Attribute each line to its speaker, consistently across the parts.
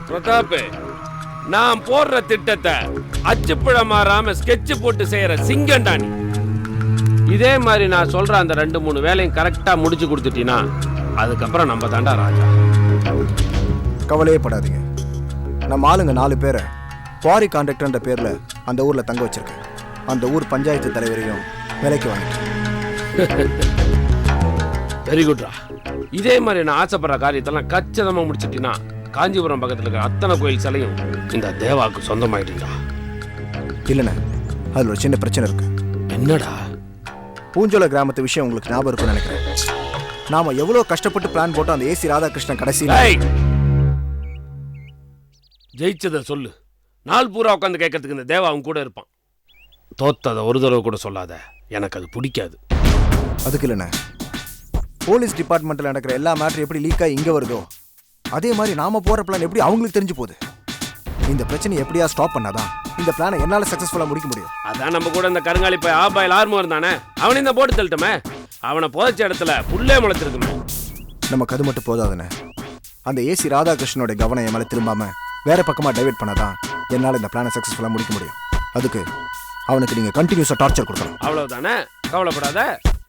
Speaker 1: பிரதாப், நான் போடுற திட்டத்தை அச்சுப்பழ மாறாம ஸ்கெட்ச் போட்டு செய்யற சிங்கண்டா நீ. இதே மாதிரி நான் சொல்ற அந்த 2-3 வேலையும் கரெக்டா முடிச்சு கொடுத்துட்டீனா அதுக்கப்புறம் நம்ம தாண்டா ராஜா.
Speaker 2: கவலையே படாதீங்க. நம்ம ஆளுங்க 4 பேரை குவாரி கான்ட்ராக்டர்ன்ற பேர்ல அந்த ஊர்ல தங்க வச்சிருக்கேன். அந்த ஊர் பஞ்சாயத்து தலைவரையும் விலைக்கு வாங்கிட்டேன்.
Speaker 1: வெரி குட்ரா. இதே மாதிரி நான் ஆசைப்படுற காரியத்தெல்லாம் கச்சிதமா முடிச்சிட்டீங்கன்னா காஞ்சிபுரம் பக்கத்துல இருக்கிற அத்தனை கோயில் சிலையும் இந்த தேவாவுக்கு சொந்தமாயிடுங்களா?
Speaker 2: இல்லைண்ணே, அதுல ஒரு சின்ன பிரச்சனை இருக்கு.
Speaker 1: என்னடா?
Speaker 2: பூஞ்சோல கிராமத்து விஷயம் உங்களுக்கு ஞாபகம் இருக்குன்னு நினைக்கிறேன். நாம எவ்வளவு கஷ்டப்பட்டு பிளான் போட்டோம். அந்த ஏசி ராதாகிருஷ்ணன் கடைசியில்
Speaker 1: ஜெயிச்சதை சொல்லு. நாள் பூரா உட்காந்து கேட்கறதுக்கு இந்த தேவா அவன் கூட இருப்பான். தோத்ததை ஒரு தடவை கூட சொல்லாத, எனக்கு அது பிடிக்காது.
Speaker 2: அதுக்கு இல்லைண்ணே, போலீஸ் டிபார்ட்மெண்ட்டில் நடக்கிற எல்லா மேட்டரும் எப்படி லீக் ஆகி இங்கே வருதோ அதே மாதிரி நாம போகிற பிளான் எப்படி அவங்களுக்கு தெரிஞ்சு போகுது. இந்த பிரச்சனையை எப்படியா ஸ்டாப் பண்ணாதான் இந்த பிளானை என்னால் சக்ஸஸ்ஃபுல்லாக முடிக்க முடியும்.
Speaker 1: அதான் நம்ம கூட இந்த கருங்காலி போய் ஆபாயில் ஆர்மோ இருந்தானே, அவனையும் இந்த போட்டு தள்ளிட்டோமே. அவனை புதைச்ச இடத்துல புல்லே முளைச்சிருக்குமே.
Speaker 2: நமக்கு அது மட்டும் போதாதுண்ணே, அந்த ஏசி ராதாகிருஷ்ணனோட கவனம் என் மேலே திரும்பாமல் வேற பக்கமாக டைவெர்ட் பண்ணாதான் என்னால் இந்த பிளானை சக்ஸஸ்ஃபுல்லாக முடிக்க முடியும். அதுக்கு அவனுக்கு நீங்கள் கண்டினியூஸாக டார்ச்சர் கொடுக்கணும்.
Speaker 1: அவ்வளவுதானே, கவலைப்படாத.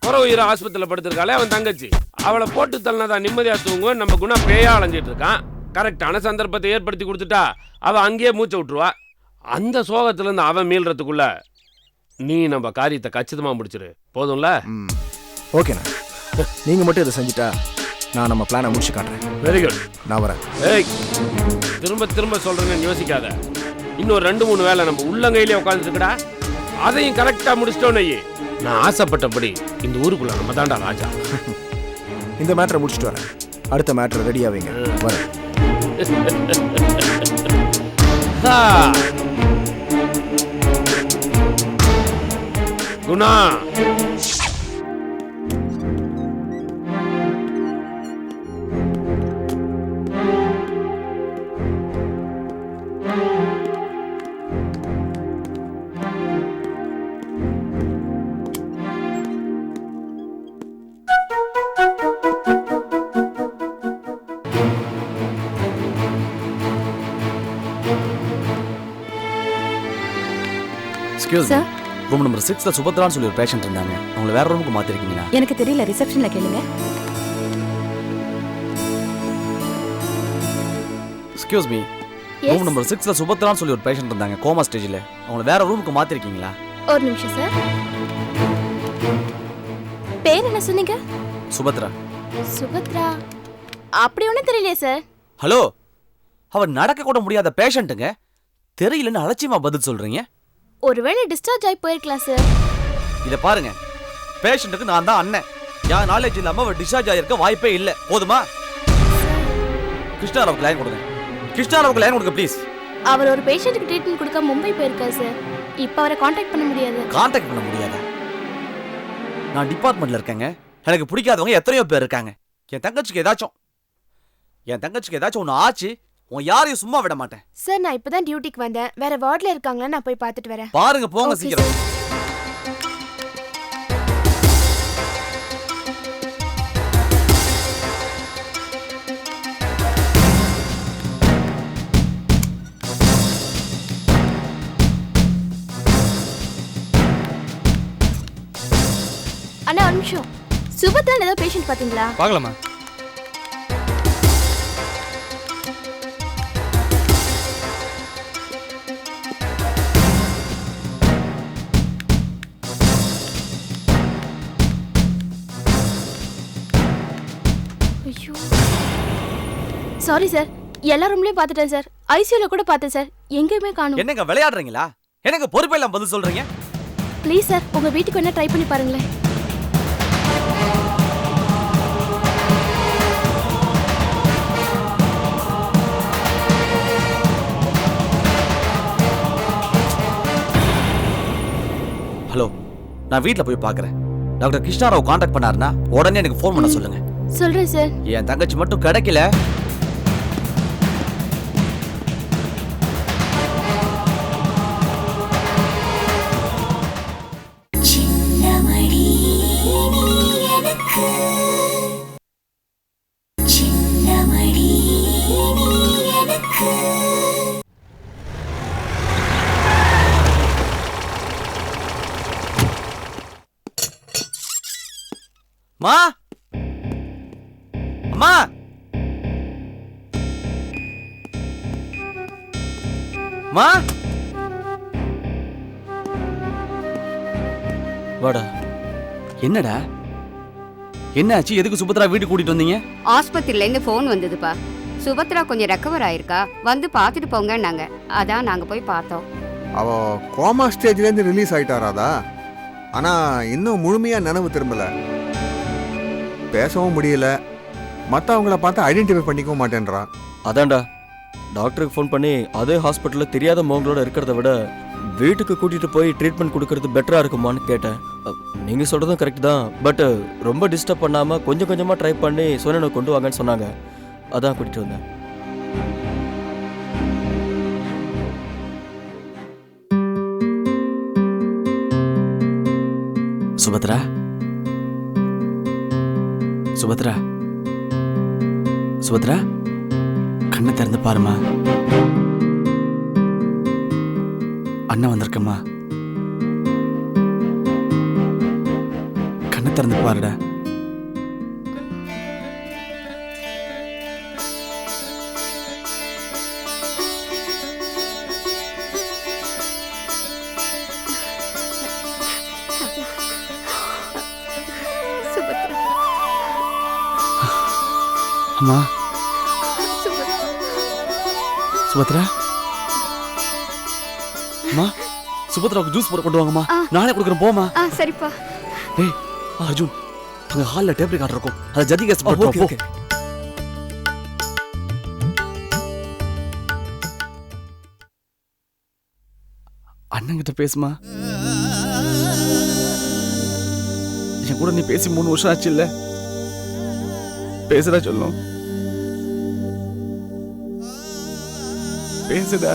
Speaker 1: குறை உயிரை ஆஸ்பத்திரியில் படுத்திருக்காளே அவன் தங்கச்சி, அவளை போட்டு தள்ளினதான் நிம்மதியா தூங்குவோம். நம்ம குணா பேயா அலைஞ்சிட்டு இருக்கான். கரெக்டான சந்தர்ப்பத்தை ஏற்படுத்தி கொடுத்துட்டா அவன் அங்கேயே மூச்சை விட்டுருவா. அந்த சோகத்திலேருந்து அவன் மீள்றதுக்குள்ள நீ நம்ம காரியத்தை கச்சிதமா முடிச்சிரு. போதும்ல?
Speaker 2: ஓகேண்ணா, நீங்கள் மட்டும் இதை செஞ்சுட்டா நான் நம்ம பிளானை முடிச்சு காட்டுறேன்.
Speaker 1: வெரி குட்,
Speaker 2: நான் வரேன்.
Speaker 1: ஏய், திரும்ப திரும்ப சொல்றேன்னு யோசிக்காத. இன்னும் 2-3 வேலை நம்ம உள்ளங்கையிலே உட்காந்துருக்கடா. அதையும் கரெக்டா முடிச்சிட்டோன்னு நான் ஆசைப்பட்டபடி இந்த ஊருக்குள்ள நம்ம தாண்டா ராஜா.
Speaker 2: இந்த மேட்டரை முடிச்சுட்டு வரேன். அடுத்த மேட்டர் ரெடி ஆவீங்க. வரேன்.
Speaker 1: Guna,
Speaker 3: excuse me, room number 6ல சுபத்ரான்னு சொல்லி ஒரு பேஷண்ட் இருந்தாங்க. அவங்கள வேற ரூமுக்கு மாத்திருக்கீங்களா?
Speaker 4: எனக்கு தெரியல, ரிசப்ஷன்ல கேளுங்க.
Speaker 3: எக்ஸ்கியூஸ் மீ, ரூம் நம்பர் 6ல சுபத்ரான்னு சொல்லி ஒரு பேஷண்ட் இருந்தாங்க, கோமா ஸ்டேஜ்ல. அவங்கள வேற ரூமுக்கு மாத்திருக்கீங்களா?
Speaker 4: ஒரு நிமிஷம் சார். பேர் என்ன சொன்னீங்க?
Speaker 3: சுபத்ரா.
Speaker 4: சுபத்ரா? அப்படி ஒன்றும் தெரியலையே சார்.
Speaker 3: ஹலோ, அவர் நடக்க கூட முடியாத பேஷண்ட்டுங்க. தெரியலன்னு அலட்சியமா பதில் சொல்றீங்க.
Speaker 4: ஒருவேளை டிஸ்சார்ஜ் ஆகி போயிருக்கலாம் சார்.
Speaker 3: இத பாருங்க, பேஷண்ட்டுக்கு நான் தான் அண்ணன். யார் நாலேஜ் இல்லாம அவர் டிஸ்சார்ஜ் ஆகிருக்க வாய்ப்பே இல்லை. போதுமா? கிருஷ்ணாராவுக்கு லைன் கொடுங்க. கிருஷ்ணாராவுக்கு லைன் கொடுங்க ப்ளீஸ்.
Speaker 4: அவர் ஒரு பேஷண்ட்டுக்கு ட்ரீட்மெண்ட் கொடுக்க மும்பை போயிருக்காரு சார். இப்போ அவரை காண்டாக்ட் பண்ண முடியாது.
Speaker 3: காண்டாக்ட் பண்ண முடியாதா? நான் டிபார்ட்மெண்ட்ல இருக்கேங்க. எனக்கு பிடிக்காதவங்க எத்தனையோ பேர் இருக்காங்க. என் தங்கச்சிக்கு ஏதாச்சும் ஒன்று ஆச்சு, உன் யாரையும் சும்மா விட மாட்டேன்.
Speaker 4: சார், நான் இப்பதான் டியூட்டிக்கு வந்தேன். வேற வார்டில் இருக்காங்களா, நான் போய் பார்த்துட்டு வரேன்.
Speaker 3: பாருங்க, போங்க சீக்கிரம்.
Speaker 4: அண்ணா, ஒரு நிமிஷம். சுபத்ரா ஏதோ பேஷண்ட் பாத்தீங்களா?
Speaker 5: பார்க்கலாமா?
Speaker 4: சாரி சார், எல்லா ரூம்லயும் பார்த்துட்டேன் சார். ஐசியூல கூட பார்த்தேன் சார். எங்கேயுமே காணோம்.
Speaker 3: என்னங்க விளையாடுறீங்களா? எனக்கு பொறுப்பே இல்லாம பதில் சொல்றீங்க.
Speaker 4: ப்ளீஸ் சார், உங்க வீட்டுக்கு என்ன ட்ரை பண்ணி பாருங்களேன்.
Speaker 3: ஹலோ, நான் வீட்ல போய் பார்க்கறேன். டாக்டர் கிருஷ்ணாராவ் காண்டாக்ட் பண்ணாருன்னா உடனே எனக்கு ஃபோன் பண்ண சொல்லுங்க.
Speaker 4: சொல்றேன் சார்.
Speaker 3: என் தங்கச்சி மட்டும் கிடைக்கல.
Speaker 6: சின்னமணி
Speaker 3: மா அம்மா மா வாடா. என்னடா என்னாச்சு? எதுக்கு சுபத்ரா வீட்டுக்கு கூட்டிட்டு வந்தீங்க?
Speaker 5: ஆஸ்பத்திரியில இருந்து போன் வந்ததுப்பா. சுபத்ரா கொஞ்சம் ரெக்கவர் ஆயிருக்கா, வந்து பார்த்துட்டு போங்கன்னாங்க. அதான் நாங்க போய் பார்த்தோம்.
Speaker 6: அவ கோமா ஸ்டேஜ்லேருந்து ரிலீஸ் ஆயிட்டாராதா, ஆனால் இன்னும் முழுமையாக நினைவு திரும்பல, பேசவும் முடியல, மற்றவங்கள பார்த்து ஐடென்டிஃபை பண்ணிக்கவும் மாட்டேன்றா.
Speaker 7: அதான்டா டாக்டருக்கு ஃபோன் பண்ணி அதே ஹாஸ்பிட்டலில் தெரியாத மோங்களோட இருக்கிறத விட வீட்டுக்கு கூட்டிகிட்டு போய் ட்ரீட்மெண்ட் கொடுக்கறது பெட்டராக இருக்குமான்னு கேட்டேன். நீங்கள் சொல்கிறதும் கரெக்ட் தான், பட் ரொம்ப டிஸ்டர்ப் பண்ணாமல் கொஞ்சம் கொஞ்சமாக ட்ரை பண்ணி சொன்னனை கொண்டு வாங்கன்னு சொன்னாங்க. அதான் கூட்டிகிட்டு வந்தேன்.
Speaker 3: சுபத்ரா சுபத்ரா சுபத்ரா கண்ணை திறந்து பாருமா. அண்ணன் வந்திருக்கம்மா. கண்ணை திறந்து பாருடா. அம்மா சுபத்ரா அம்மா சுபத்ராவுக்கு ஜூஸ் போட கொண்டு வாங்கம்மா. நானே கொடுக்குறேன் போமா.
Speaker 5: சரிப்பா.
Speaker 3: டேய் அர்ஜுன், அங்க ஹால்ல டேப் ரெக்கார்டர் இருக்கும், அதை ஜதி கேஸ் போட்டு போ. அண்ணங்கிட்ட பேசுமா. என் கூட நீ பேசி 3 வருஷம் ஆச்சு இல்ல? பேசுடா சொல்லும், பேசுடா.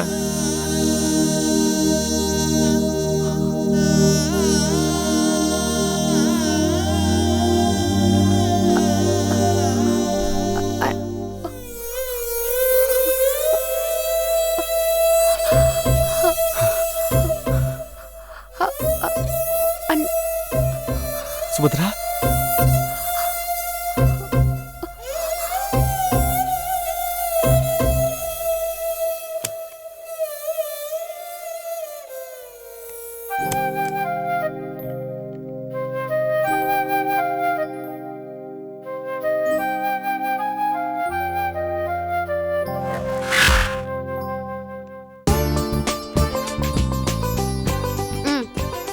Speaker 3: சுபத்ரா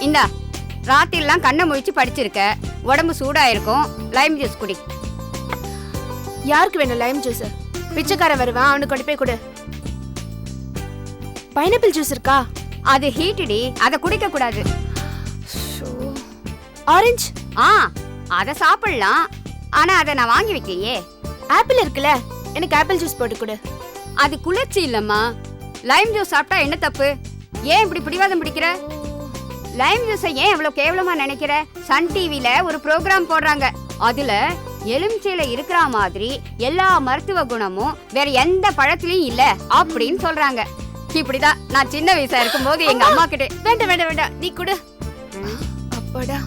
Speaker 5: இந்தா, ராத்திரிலாம் கண்ணை முழிச்சு படிச்சிருக்க, உடம்பு சூடா இருக்கும், லைம் ஜூஸ் குடி.
Speaker 4: யாருக்கு வேணும் லைம் ஜூஸ்? பிச்சைக்கார வருவான், அவனுக்கு கொண்டு போய் கொடு. பைனாப்பிள் ஜூஸ் இருக்கா?
Speaker 5: அது ஹீட்டுடி, அதை குடிக்க கூடாது.
Speaker 4: ஆரஞ்சு?
Speaker 5: அதை சாப்பிடலாம், ஆனா அதை நான் வாங்கி வைக்கலையே.
Speaker 4: ஆப்பிள் இருக்குல்ல, எனக்கு ஆப்பிள் ஜூஸ் போட்டு கொடு.
Speaker 5: அது குளிர்ச்சி இல்லம்மா. லைம் ஜூஸ் சாப்பிட்டா என்ன தப்பு? ஏன் இப்படி பிடிவாதம் பிடிக்கிற? லைம் ஜூஸை ஏன் இவ்வளவு கேவலமா நினைக்கிற? சன் டிவில ஒரு ப்ரோக்ராம் போடுறாங்க, அதுல எலுமிச்சையில இருக்கிற மாதிரி எல்லா மருத்துவ குணமும் வேற எந்த பழத்திலயும் இல்ல அப்படின்னு சொல்றாங்க. இப்படிதான் நான் சின்ன வயசா இருக்கும் போது எங்க அம்மா கிட்ட.
Speaker 4: வேண்டாம் வேண்டாம் வேண்டாம், நீ கொடு. அப்பாடா.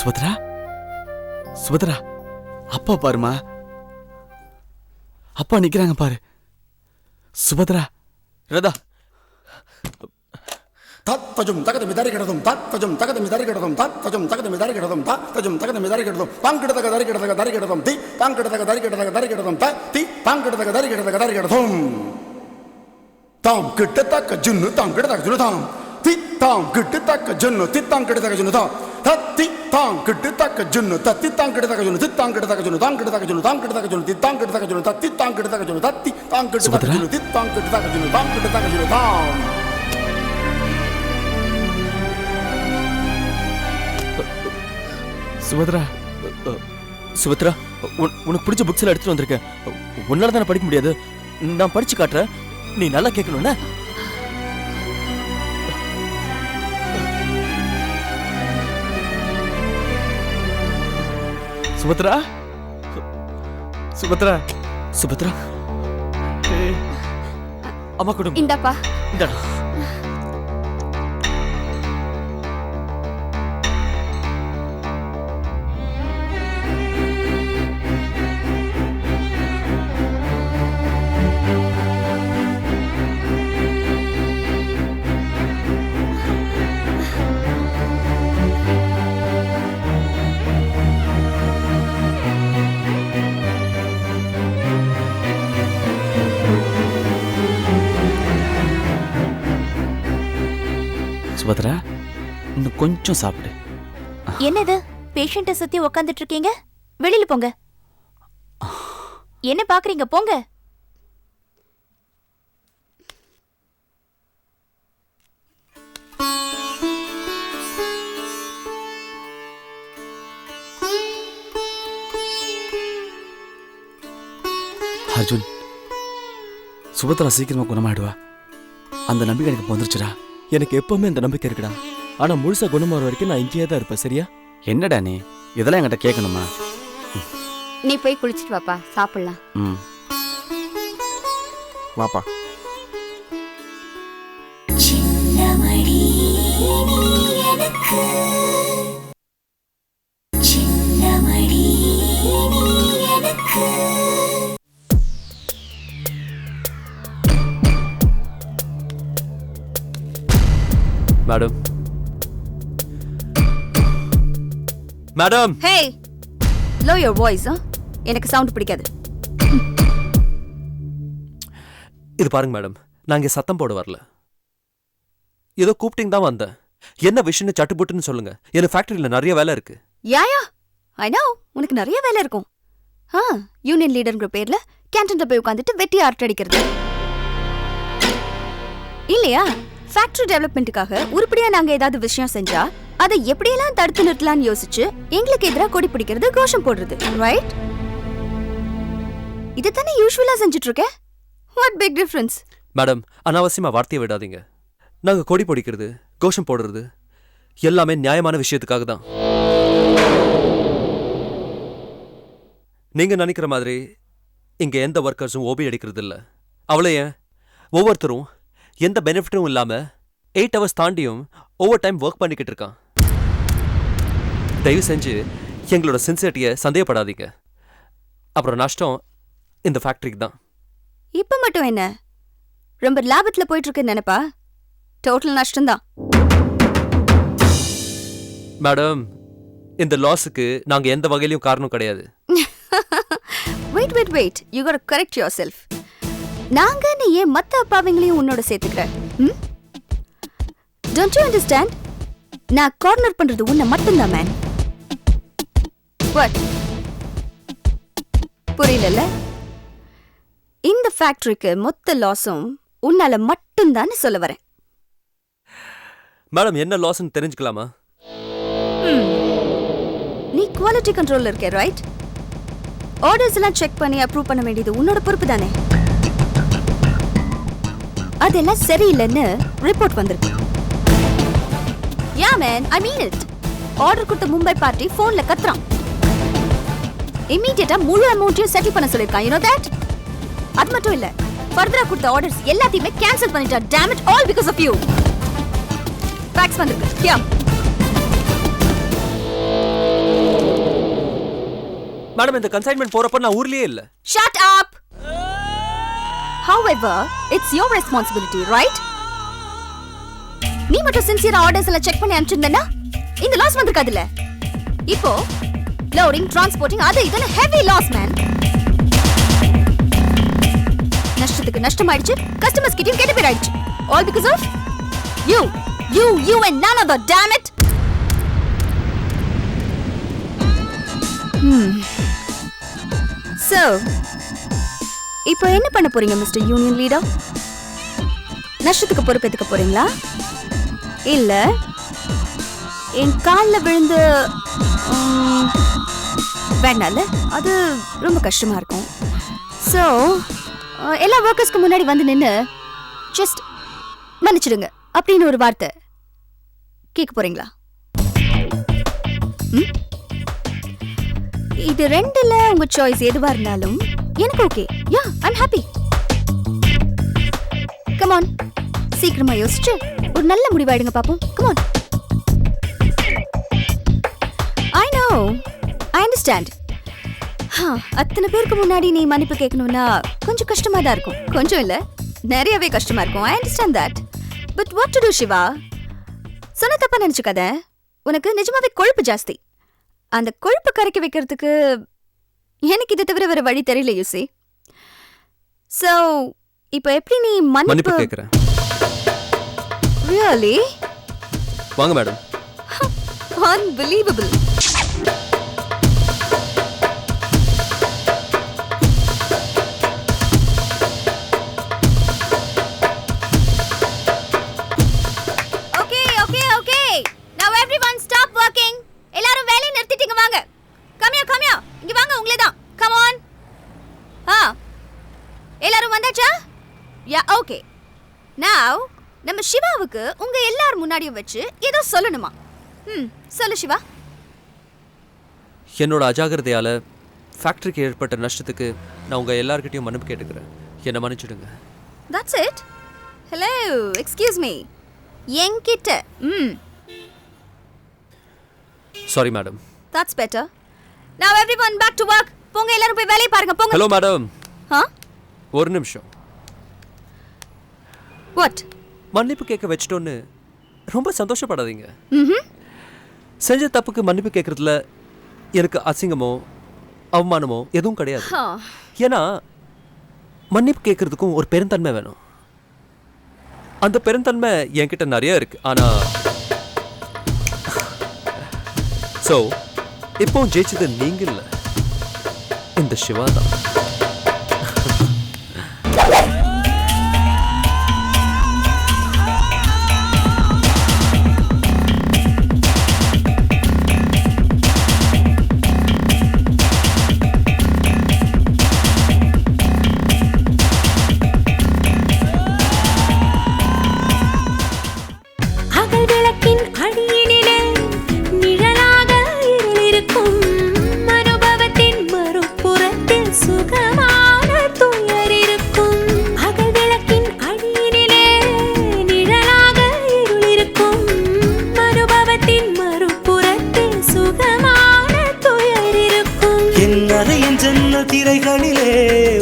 Speaker 3: சுபத்ரா சுபத்ரா, அப்பா பாருமா, அப்பா நிக்கிறாங்க பாரு. சுபத்ரா ரதா
Speaker 8: தத்வஜம் தகதமி தரிகிடதும் தத்வஜம் தகதமி தரிகிடதும் தத்வஜம் தகதமி தரிகிடதும் தத்வஜம் தகதமி தரிகிடதும் தாங்கிடதக தரிகிடதக தரிகிடதும் தி தாங்கிடதக தரிகிடதக தரிகிடதும் த தி தாங்கிடதக தரிகிடதக தரிகிடதும் தாம் கிட்டத்தக்க ஜுன்னு தாங்கிடதக ஜுன்னு தாம் தி தாம் கிட்டத்தக்க ஜுன்னு தி தாங்கிடதக ஜுன்னு தாம் தத்தி தாம் கிட்டத்தக்க ஜுன்னு தத்தி தாங்கிடதக ஜுன்னு தி தாங்கிடதக ஜுன்னு தாங்கிடதக ஜுன்னு தாங்கிடதக ஜுன்னு தி தாங்கிடதக ஜுன்னு தத்தி தாங்கிடதக ஜுன்னு தத்தி தாங்கிடதக ஜுன்னு தி தாங்கிடதக ஜுன்னு தாங்கிடதக ஜுன்னு தாம்.
Speaker 7: சுபத்ரா சுபத்ரா, உனக்கு பிடிச்ச புக்ஸ் எல்லாம் எடுத்துட்டு வந்திருக்கேன். உன்னால தானே படிக்க முடியாது, நான் படிச்சு காட்டுறேன், நீ நல்லா கேட்கணும்னா.
Speaker 3: சுபத்ரா சுபத்ரா
Speaker 7: சுபத்ரா
Speaker 3: அம்மா குடும்பம்
Speaker 5: இந்தாப்பா.
Speaker 3: இந்தடா. சுபத்ரா இன்னும் கொஞ்சம் சாப்பிடு.
Speaker 4: என்னது பேஷண்ட்டை சுத்தி உக்காந்துட்டு இருக்கீங்க? வெளியில போங்க. என்ன பாக்குறீங்க? போங்க.
Speaker 3: அர்ஜுன், சுபத்ரா சீக்கிரமா குணமாயிடுவா. அந்த நம்பிக்கை எனக்கு வந்துருச்சுடா.
Speaker 7: எனக்கு எப்பவுமே அந்த நம்பிக்கை இருக்குடா. ஆனா முழுசா குணமாற வரைக்கும் நான் இங்கேயே தான் இருப்பேன். சரியா?
Speaker 3: என்னடா நீ இதெல்லாம் என்கிட்ட கேட்கணுமா?
Speaker 5: நீ போய் குளிச்சிட்டு வாப்பா, சாப்பிடலாம்.
Speaker 3: ம்.
Speaker 6: வாப்பா.
Speaker 7: Madam madam
Speaker 5: hey, low your voice. எனக்கு சவுண்ட் பிடிக்காது.
Speaker 7: இது பாருங்க மேடம், நான் இங்க சத்தம் போட வரல. ஏதோ கூப்பிட்டிங் தான் வந்தேன். என்ன விஷயம்னு சட்டுப்புட்டுன்னு சொல்லுங்க. எனக்கு ஃபேக்டரியில நிறைய வேலை இருக்கு.
Speaker 5: யாயா, ஐ நோ உனக்கு நிறைய வேலை இருக்கும். யூனியன் லீடர்ங்கிற பேர்ல கேன்டீன்ல போய் உட்காந்துட்டு வெட்டி ஆர்ட் அடிக்கிறது இல்லையா? ஃபேக்டரி டெவலப்மெண்ட்டுக்காக உருப்படியா நாங்க ஏதாவது விஷயம் செஞ்சா அதை எப்படியெல்லாம் தடுத்து நிறுத்தலாம்னு யோசிச்சு எங்களுக்கு எதிராக கொடி பிடிக்கிறது, கோஷம் போடுறது, ரைட்? இது தானே யூஸ்வலா செஞ்சுட்டு இருக்க. What big difference?
Speaker 7: மேடம், அனாவசியமா வார்த்தையை விடாதீங்க. நாங்க கொடி பிடிக்கிறது, கோஷம் போடுறது எல்லாமே நியாயமான விஷயத்துக்காக தான். நீங்க நினைக்கிற மாதிரி இங்க எந்த ஒர்க்கர்ஸும் ஓபி அடிக்கிறது இல்ல. அவளே ஏன் ஒவ்வொருத்தரும் எந்த பெனிஃபிட்டும் இல்லாம 8 hours தாண்டியும் ஓவர் டைம் ஒர்க் பண்ணிக்கிட்டு இருக்கான். தயவு செஞ்சு எங்களோட சின்சியரிட்டியை சந்தேகப்படாதீங்க. அப்புறம் நஷ்டம் இந்த ஃபேக்டரிக்கு தான்.
Speaker 5: இப்ப மட்டும் என்ன ரொம்ப லாபத்துல போயிட்டு இருக்குன்னு நினைப்பா? டோட்டல் நஷ்டம் தான்.
Speaker 7: மேடம், இந்த லாஸுக்கு நாங்க எந்த வகையிலும் காரணம் கிடையாது.
Speaker 5: Wait you got to correct yourself. நாங்க நீ ஏன் மத்த அப்பாவிங்களையும் உன்னோட சேர்த்துக்கிற? Don't you understand? நான் கார்னர் பண்றது உன்னை மட்டும்தான் மேன். வாட்? புரியல? இந்த ஃபேக்டரிக்கு மொத்த லாஸும் உன்னால மட்டும்தான் சொல்ல வரேன்.
Speaker 7: மேடம், என்ன லாஸ்ன்னு தெரிஞ்சுக்கலாமா?
Speaker 5: நீ குவாலிட்டி கண்ட்ரோல்ல இருக்க, ரைட்? ஆர்டர்ஸ் எல்லாம் செக் பண்ணி அப்ரூவ் பண்ண வேண்டியது உன்னோட பொறுப்பு தானே? அதெல்லாம் சரியில்லைன்னு ரிப்போர்ட் வந்திருக்கு. Yeah man, I mean it. Order கொடுத்த மும்பை பார்ட்டி போன்ல கத்துறான். இமிடியேட்டா முழு அமௌண்ட்டையும் செட்டில் பண்ண சொல்லிருக்கான். You know that? அது மட்டும் இல்ல, ஃபர்தரா கொடுத்த ஆர்டர்ஸ் எல்லாத்தையுமே கேன்சல் பண்ணிட்டா. Damn it, all because of you. Fax வந்திருக்கு. யா
Speaker 7: மேடம், இந்த கன்சைன்மென்ட் போறப்ப நான் ஊர்லயே இல்ல.
Speaker 5: Shut up! However, it's your responsibility, right? நீ மட்டும் சின்சியரா ஆர்டர்ஸ் எல்லாம் செக் பண்ணி அனுப்பிச்சிருந்தா இந்த லாஸ் வந்திருக்காதுல்ல. இப்போ லோடிங், டிரான்ஸ்போர்ட்டிங், அது இதுன்னு ஹெவி லாஸ் மேன். நஷ்டத்துக்கு நஷ்டம் ஆயிடுச்சு, கஸ்டமர்ஸ் கிட்டயும் கெட்ட பேர் ஆயிடுச்சு. All because of you and none other, damn it! So, இப்போ என்ன பண்ண போறீங்க மிஸ்டர் யூனியன் லீடர்? நஷ்டத்துக்கு பொறுப்பேத்துக்க போறீங்களா? இல்ல என் காலில் விழுந்து வேண்டாம்ல, அது ரொம்ப கஷ்டமா இருக்கும். ஸோ எல்லா ஒர்க்கர்ஸ்க்கு முன்னாடி வந்து நின்று ஜஸ்ட் மன்னிச்சிடுங்க அப்படின்னு ஒரு வார்த்தை கேட்க போறீங்களா?
Speaker 9: இது ரெண்டுல உங்க சாய்ஸ் எதுவா இருந்தாலும் எனக்கு okay. Yeah, I'm happy. Come on, சீக்கிரமா யோசிச்சு ஒரு நல்ல முடிவாயிடுங்க பாப்போம். Come on. I know, I understand. அத்தனை பேருக்கு முன்னாடி நீ மன்னிப்பு கேட்கணும்னா கொஞ்சம் கஷ்டமா தான் இருக்கும். கொஞ்சம் இல்ல, நிறையவே கஷ்டமா இருக்கும். I understand that. But what to do Siva? சொன்ன தப்பா நினைச்சுக்காத. உனக்கு நிஜமாவே கொழுப்பு ஜாஸ்தி. அந்த கொழுப்பு கரைக்க வைக்கிறதுக்கு எனக்கு இதை தவிர வேற வழி தெரியல. யூசி. சோ இப்போ எப்படி நீ
Speaker 7: மன்னிப்பு கேக்குறேன்.
Speaker 9: ரியலி?
Speaker 7: வாங்க madam.
Speaker 9: Unbelievable. Okay okay okay. நவ எவரிவன் ஸ்டாப் வர்க்கிங். எல்லாரும் வேலையை நிறுத்திட்டீங்க. வாங்க. Come here. இங்க வாங்க, உங்களே தான். Come on. எல்லாரும் வந்தாச்சா? யா, ஓகே. நவ நம்ம சிவாவுக்கு உங்க எல்லாரும் முன்னாடியும் வச்சு ஏதோ சொல்லணுமா? சொல்லு சிவா.
Speaker 7: என்னோட அஜாகிரதையால ஃபேக்டரிக்கு ஏற்பட்ட நஷ்டத்துக்கு நான் உங்க எல்லார்கிட்டயும் மன்னிப்பு கேட்டுக்கிறேன். என்னை மன்னிச்சிடுங்க.
Speaker 9: That's it. Hello, excuse me. என்கிட்ட.
Speaker 7: Sorry madam.
Speaker 9: That's better. Now everyone back to work. போங்க, எல்லாரும் போய் வேலையை பாருங்க. போங்க.
Speaker 7: Hello madam. ஒரு நிமிஷம்.
Speaker 9: What?
Speaker 7: மன்னிப்பு கேட்க வச்சிட்டோன்னு ரொம்ப சந்தோஷப்படாதீங்க. செஞ்ச தப்புக்கு மன்னிப்பு கேட்கறதுல எனக்கு அசிங்கமோ அவமானமோ எதுவும் கிடையாது. ஏன்னா மன்னிப்பு கேட்கறதுக்கும் ஒரு பெருந்தன்மை வேணும். அந்த பெருந்தன்மை என்கிட்ட நிறைய இருக்கு. ஆனா சோ இப்போ ஜெயிச்சது நீங்க இல்ல, இந்த சிவா தான்.
Speaker 10: திரைகளிலே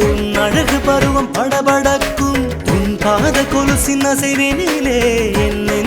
Speaker 10: உன் அழகு பருவம் படபடக்கும். உன் பாத கொலுசின் அசைவினிலே என்னை